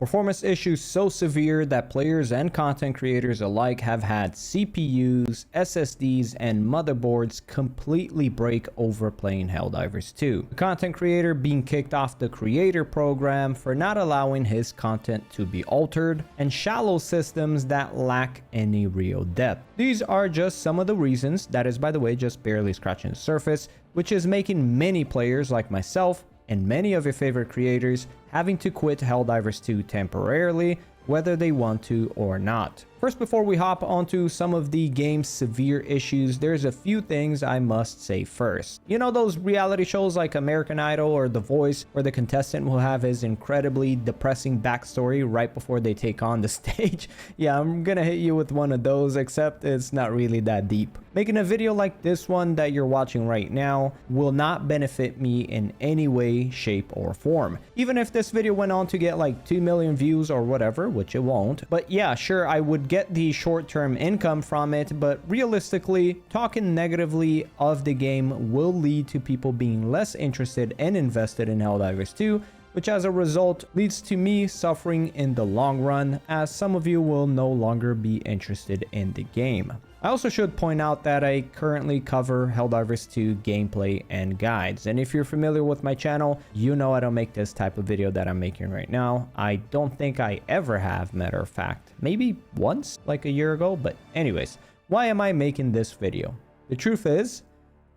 Performance issues so severe that players and content creators alike have had CPUs, SSDs, and motherboards completely break over playing Helldivers 2. The content creator being kicked off the creator program for not allowing his content to be altered, and shallow systems that lack any real depth. These are just some of the reasons, that is by the way just barely scratching the surface, which is making many players like myself and many of your favorite creators having to quit Helldivers 2 temporarily, whether they want to or not. First, before we hop onto some of the game's severe issues, there's a few things I must say first. You know those reality shows like American Idol or The Voice, where the contestant will have his incredibly depressing backstory right before they take on the stage? Yeah, I'm gonna hit you with one of those, except it's not really that deep. Making a video like this one that you're watching right now will not benefit me in any way, shape, or form. Even if this video went on to get like 2 million views or whatever, which it won't. But yeah, sure, I would get the short-term income from it, but realistically, talking negatively of the game will lead to people being less interested and invested in Helldivers 2, which as a result leads to me suffering in the long run, as some of you will no longer be interested in the game. I also should point out that I currently cover Helldivers 2 gameplay and guides, and if you're familiar with my channel, you know I don't make this type of video that I'm making right now. I don't think I ever have, matter of fact. Maybe once, like a year ago, but anyways, why am I making this video? The truth is,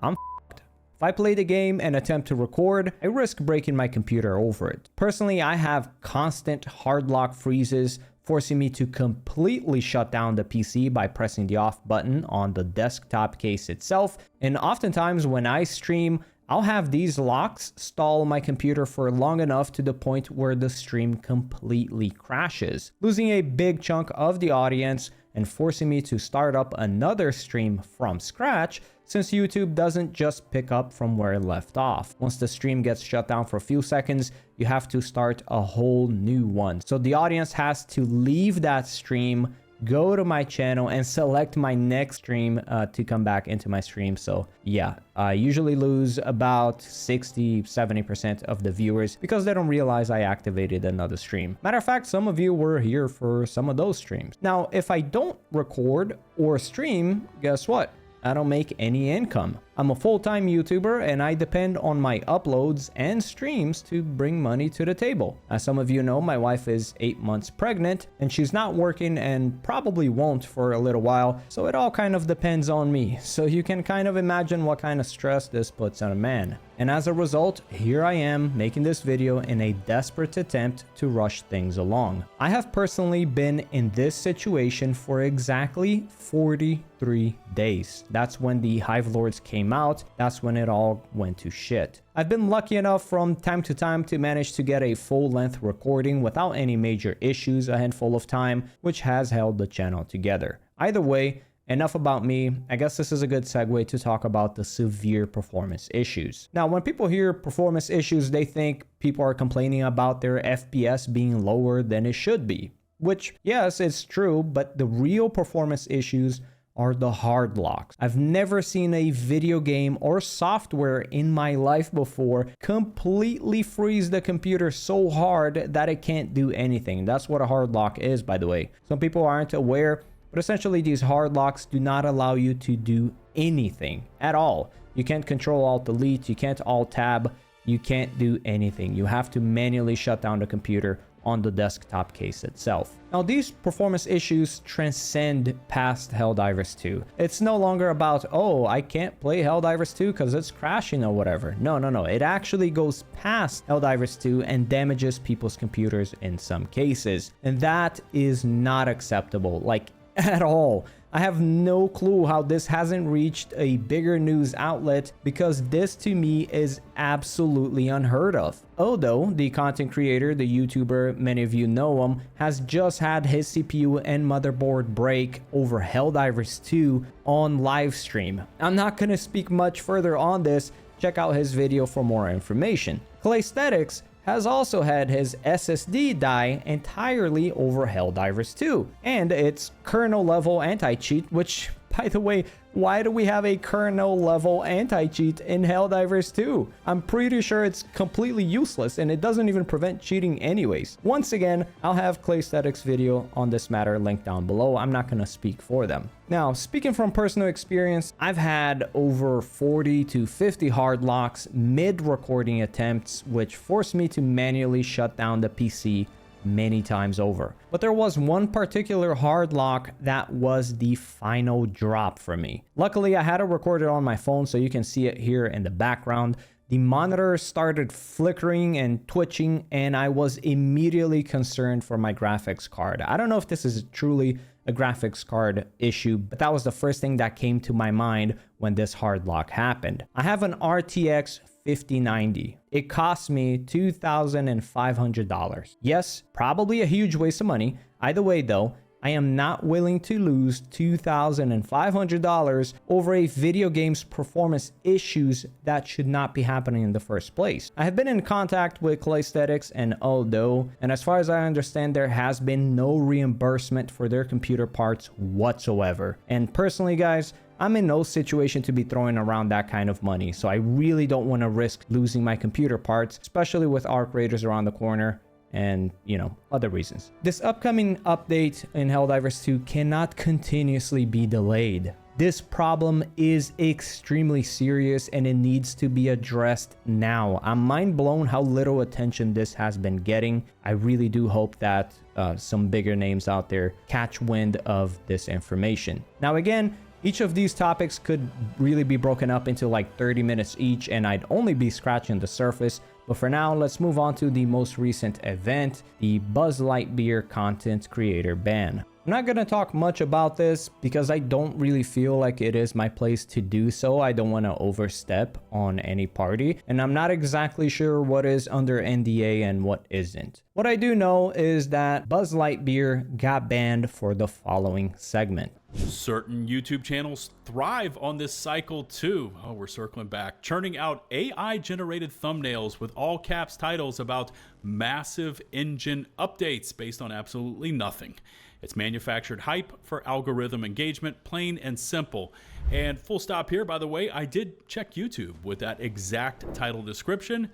I'm f***ed. If I play the game and attempt to record, I risk breaking my computer over it. Personally, I have constant hard lock freezes, forcing me to completely shut down the PC by pressing the off button on the desktop case itself. And oftentimes when I stream, I'll have these locks stall my computer for long enough to the point where the stream completely crashes, losing a big chunk of the audience and forcing me to start up another stream from scratch, since YouTube doesn't just pick up from where it left off. Once the stream gets shut down for a few seconds, you have to start a whole new one. So the audience has to leave that stream, go to my channel, and select my next stream to come back into my stream. So yeah, I usually lose about 60-70% of the viewers because they don't realize I activated another stream. Matter of fact, some of you were here for some of those streams. Now, if I don't record or stream, guess what? I don't make any income. I'm a full-time YouTuber and I depend on my uploads and streams to bring money to the table. As some of you know, my wife is 8 months pregnant and she's not working and probably won't for a little while, so it all kind of depends on me. So you can kind of imagine what kind of stress this puts on a man. And as a result, here I am making this video in a desperate attempt to rush things along. I have personally been in this situation for exactly 43 days. That's when the Hive Lords came out. That's when it all went to shit. I've been lucky enough from time to time to manage to get a full-length recording without any major issues a handful of time, which has held the channel together. Either way, enough about me. I guess this is a good segue to talk about the severe performance issues. Now, when people hear performance issues, they think people are complaining about their FPS being lower than it should be. Which, yes, it's true, but the real performance issues are the hard locks. I've never seen a video game or software in my life before completely freeze the computer so hard that it can't do anything. That's what a hard lock is, by the way. Some people aren't aware, but essentially these hard locks do not allow you to do anything at all. You can't control alt delete, you can't alt tab, you can't do anything. You have to manually shut down the computer on the desktop case itself. Now, these performance issues transcend past Helldivers 2. It's no longer about, oh, I can't play Helldivers 2 because it's crashing or whatever. No. It actually goes past Helldivers 2 and damages people's computers in some cases. And that is not acceptable, like at all. I have no clue how this hasn't reached a bigger news outlet, because this to me is absolutely unheard of. Odo, the content creator, the YouTuber, many of you know him, has just had his CPU and motherboard break over Helldivers 2 on live stream. I'm not gonna speak much further on this. Check out his video for more information. Claysthetics has also had his SSD die entirely over Helldivers 2, and its kernel level anti-cheat, which By the way, why do we have a kernel level anti-cheat in Helldivers 2? I'm pretty sure it's completely useless and it doesn't even prevent cheating anyways. Once again, I'll have Claysthetics video on this matter linked down below. I'm not gonna speak for them. Now, speaking from personal experience, I've had over 40 to 50 hard locks mid-recording attempts, which forced me to manually shut down the PC many times over. But there was one particular hard lock that was the final drop for me. Luckily, I had it recorded on my phone, so you can see it here in the background. The monitor started flickering and twitching, and I was immediately concerned for my graphics card. I don't know if this is truly a graphics card issue, but that was the first thing that came to my mind when this hard lock happened. I have an RTX 5090. It cost me $2,500. Yes, probably a huge waste of money. Either way though, I am not willing to lose $2,500 over a video game's performance issues that should not be happening in the first place. I have been in contact with Claysthetics and Aldo, and as far as I understand, there has been no reimbursement for their computer parts whatsoever. And personally, guys, I'm in no situation to be throwing around that kind of money, so I really don't want to risk losing my computer parts, especially with Arc Raiders around the corner and, you know, other reasons. This upcoming update in Helldivers 2 cannot continuously be delayed. This problem is extremely serious and it needs to be addressed now. I'm mind blown how little attention this has been getting. I really do hope that some bigger names out there catch wind of this information. Now again, each of these topics could really be broken up into like 30 minutes each, and I'd only be scratching the surface. But for now, let's move on to the most recent event, the BuzzLitebeer content creator ban. I'm not going to talk much about this because I don't really feel like it is my place to do so. I don't want to overstep on any party, and I'm not exactly sure what is under NDA and what isn't. What I do know is that BuzzLitebeer got banned for the following segment. Certain YouTube channels thrive on this cycle too. Oh, we're circling back. Churning out AI-generated thumbnails with all caps titles about massive engine updates based on absolutely nothing. It's manufactured hype for algorithm engagement, plain and simple. And full stop here, by the way, I did check YouTube with that exact title description,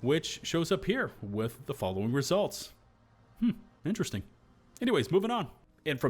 which shows up here with the following results. Interesting. Anyways, moving on.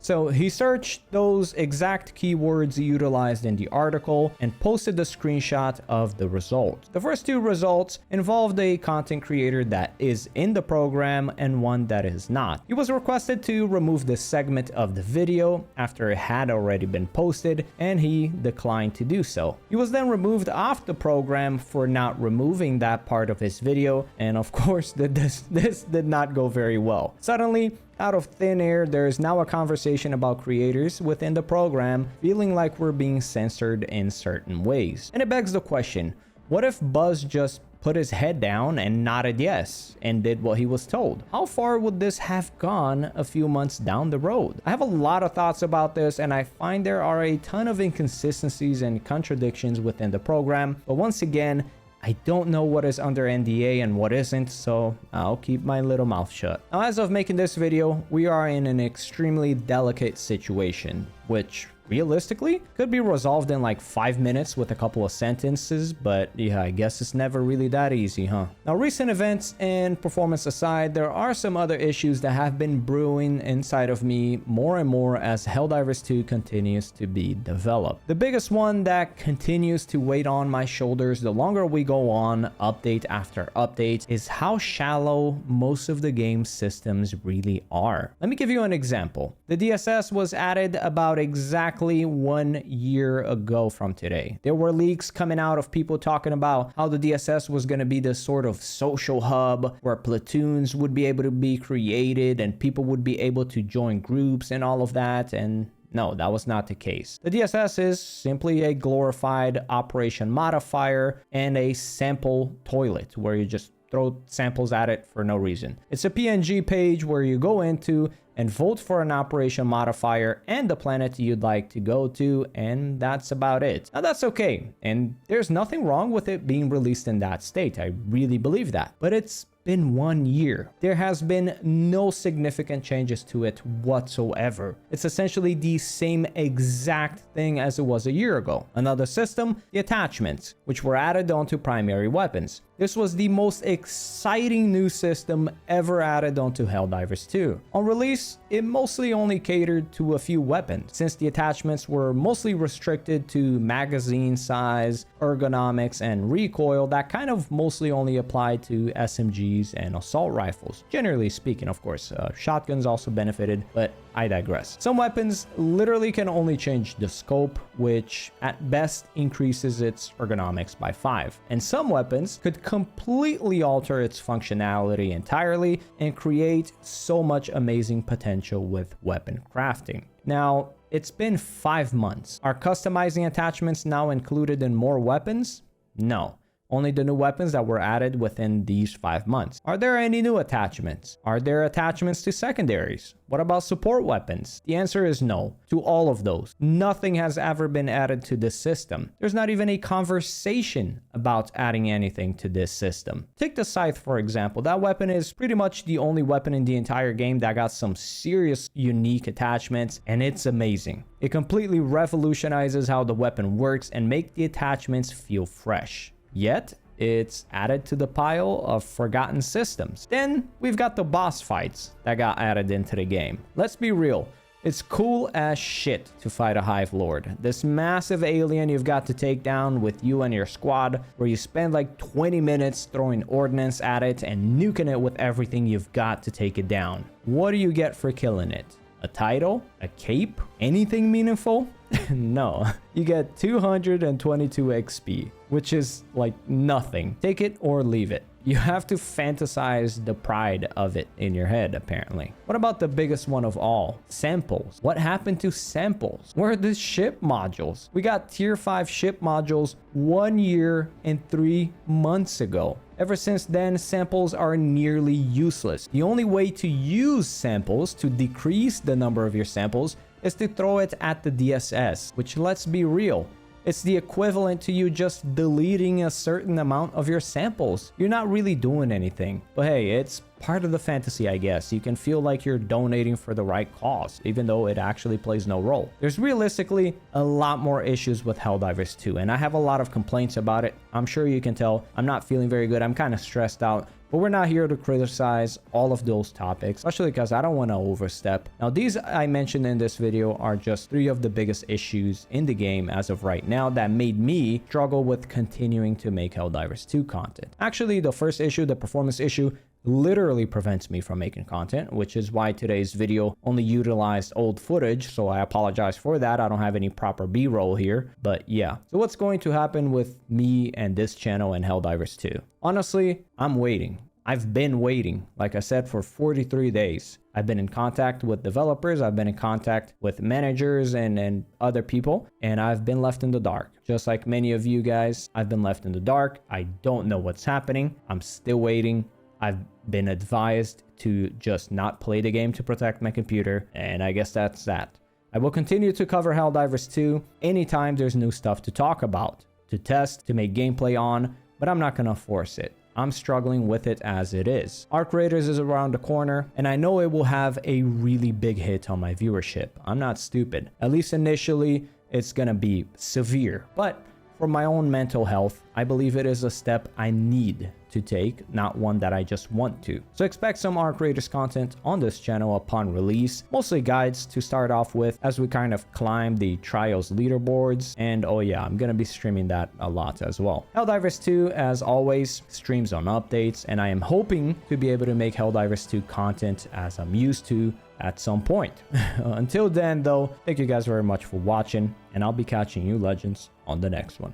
So he searched those exact keywords utilized in the article and posted the screenshot of the results. The first two results involved a content creator that is in the program and one that is not. He was requested to remove this segment of the video after it had already been posted, and he declined to do so. He was then removed off the program for not removing that part of his video, and of course this did not go very well. Suddenly, out of thin air, there is now a conversation about creators within the program feeling like we're being censored in certain ways. And it begs the question, what if Buzz just put his head down and nodded yes and did what he was told? How far would this have gone a few months down the road? I have a lot of thoughts about this, and I find there are a ton of inconsistencies and contradictions within the program, but once again, I don't know what is under NDA and what isn't, so I'll keep my little mouth shut. Now, as of making this video, we are in an extremely delicate situation, which realistically could be resolved in like 5 minutes with a couple of sentences, but yeah, I guess it's never really that easy, huh? Now, recent events and performance aside, there are some other issues that have been brewing inside of me more and more as Helldivers 2 continues to be developed. The biggest one that continues to weigh on my shoulders the longer we go on, update after update, is how shallow most of the game's systems really are. Let me give you an example. The DSS was added about exactly 1 year ago from today. There were leaks coming out of people talking about how the DSS was going to be this sort of social hub where platoons would be able to be created and people would be able to join groups and all of that, and no, that was not the case. The DSS is simply a glorified operation modifier and a sample toilet where you just throw samples at it for no reason. It's a PNG page where you go into, and vote for an operation modifier and the planet you'd like to go to, and that's about it. Now that's okay, and there's nothing wrong with it being released in that state. I really believe that. But it's been 1 year. There has been no significant changes to it whatsoever. It's essentially the same exact thing as it was a year ago. Another system, the attachments, which were added onto primary weapons. This was the most exciting new system ever added onto Helldivers 2. On release, it mostly only catered to a few weapons, since the attachments were mostly restricted to magazine size, ergonomics, and recoil that kind of mostly only applied to SMGs and assault rifles. Generally speaking, of course, shotguns also benefited, but I digress. Some weapons literally can only change the scope, which at best increases its ergonomics by 5. And some weapons could completely alter its functionality entirely and create so much amazing potential with weapon crafting. Now, it's been 5 months. Are customizing attachments now included in more weapons? No. Only the new weapons that were added within these 5 months. Are there any new attachments? Are there attachments to secondaries? What about support weapons? The answer is no to all of those. Nothing has ever been added to this system. There's not even a conversation about adding anything to this system. Take the Scythe, for example. That weapon is pretty much the only weapon in the entire game that got some serious unique attachments, and it's amazing. It completely revolutionizes how the weapon works and make the attachments feel fresh. Yet, it's added to the pile of forgotten systems. Then, we've got the boss fights that got added into the game. Let's be real, it's cool as shit to fight a Hive Lord. This massive alien you've got to take down with you and your squad, where you spend like 20 minutes throwing ordnance at it and nuking it with everything you've got to take it down. What do you get for killing it? A title? A cape? Anything meaningful? No, you get 222 XP, which is like nothing. Take it or leave it. You have to fantasize the pride of it in your head, apparently. What about the biggest one of all? Samples. What happened to samples? Where are the ship modules? We got tier 5 ship modules 1 year and 3 months ago. Ever since then, samples are nearly useless. The only way to use samples to decrease the number of your samples is to throw it at the DSS, which, let's be real, it's the equivalent to you just deleting a certain amount of your samples. You're not really doing anything. But hey, it's part of the fantasy, I guess. You can feel like you're donating for the right cause, even though it actually plays no role. There's realistically a lot more issues with Helldivers 2, and I have a lot of complaints about it. I'm sure you can tell I'm not feeling very good. I'm kind of stressed out. But we're not here to criticize all of those topics, especially because I don't want to overstep. Now, these I mentioned in this video are just 3 of the biggest issues in the game as of right now that made me struggle with continuing to make Helldivers 2 content. Actually, the first issue, the performance issue, literally prevents me from making content, which is why today's video only utilized old footage, so I apologize for that. I don't have any proper B-roll here, but yeah. So what's going to happen with me and this channel and Helldivers 2? Honestly, I'm waiting. I've been waiting, like I said, for 43 days. I've been in contact with developers, I've been in contact with managers and other people, and I've been left in the dark. Just like many of you guys, I've been left in the dark. I don't know what's happening. I'm still waiting. I've been advised to just not play the game to protect my computer, and I guess that's that. I will continue to cover Helldivers 2 anytime there's new stuff to talk about, to test, to make gameplay on, but I'm not gonna force it. I'm struggling with it as it is. Arc Raiders is around the corner, and I know it will have a really big hit on my viewership. I'm not stupid. At least initially, it's gonna be severe, but for my own mental health, I believe it is a step I need to take, not one that I just want to. So expect some Arc Raiders content on this channel upon release, mostly guides to start off with as we kind of climb the trials leaderboards, and oh yeah, I'm gonna be streaming that a lot as well. Helldivers 2, as always, streams on updates, and I am hoping to be able to make Helldivers 2 content as I'm used to at some point. Until then though, thank you guys very much for watching, and I'll be catching you legends on the next one.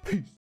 Peace.